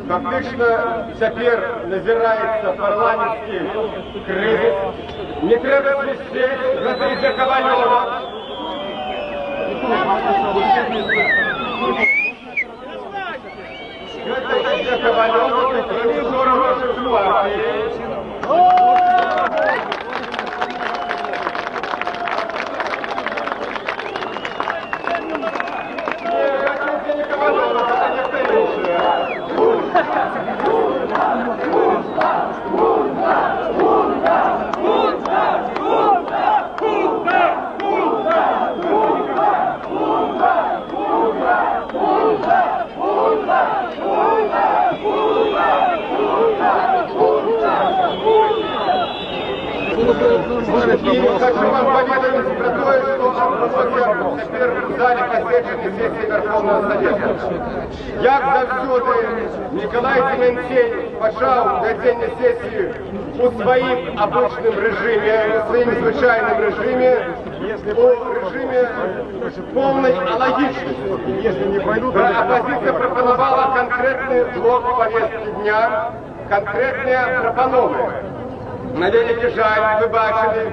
фактично цяпер назіраецца парламенtsкі крызіс. Не трэба свісцець, гэта ідзе Кавалёва. Гэта ідзе Кавалёва, які ўжо робіць партії. И хочу вам поведать про то, что теперь в зале посвященной сессии Верховного Совета. Як завсёды Николай Дементей пошел до осенней сессии у своим обычным режиме, у своим звичайным режиме, у режиме полной алогичности. Оппозиция пропоновала конкретный блок повестки дня, конкретные пропановы. На велике жаль, ви бачили,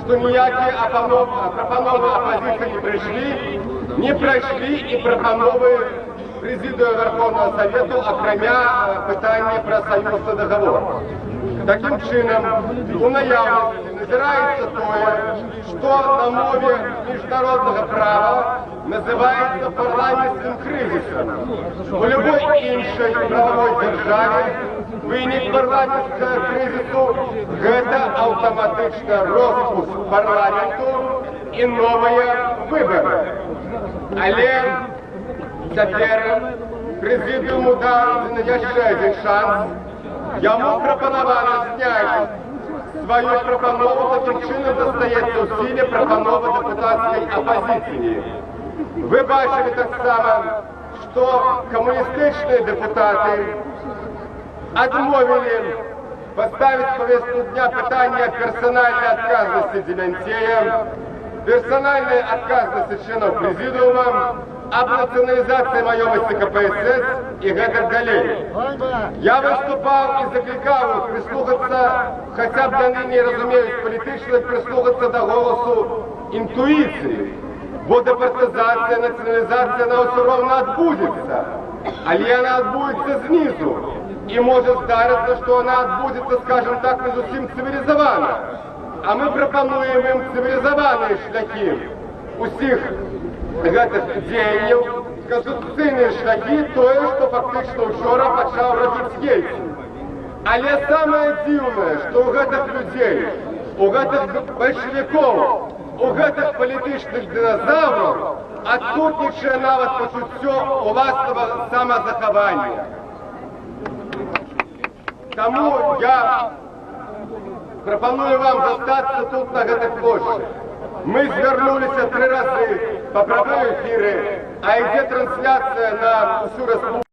що ніякі пропанови опозиції не пройшли і пропанови президію Верховного Совету, окремя питання про союзний договор. Таким чином, у наявності назирається те, що на мові міжнародного права називається парламентським кризисом. У любой іншій правовій державі вынік парламентского кризису – это автоматично распуск парламенту и новые выборы. Але теперь президиуму дав еще один шанс. Ему пропоновали снять свою пропанову, таким чином достається у силі пропанови депутатської опозиції. Ви бачили так само, що комуністичні депутати отмовили поставить в повестку дня питание персональной отказности Дементея, персональной отказности членов президиума, об национализации маёмости КПСС и гэтак далее. Я выступал и закликал прислухаться, хотя бы до ныне, разумеюсь, политично прислухаться до голосу интуиции. Бо департизация, национализация, она все равно отбудется. Але она отбудется снизу. И может здариться, что она отбудется, скажем так, не зовсім цивилизована. А мы пропонуем им цивилизованные шляхи усіх гэтых дзеянняў, конституційныя шляхи, тое, что фактично вчора почав робіць Ельцин. Але самое дзіўнае, что у гэтых людей, у гэтых большевиков, у гэтых палітычных динозавров адсутнічае нават пачуццё уласнага самазахавання. Тому я пропоную вам застаться тут, на гэтай площади. Мы звернулись 3 разы по прямой эфиры, а ідзе трансляция на всю республику.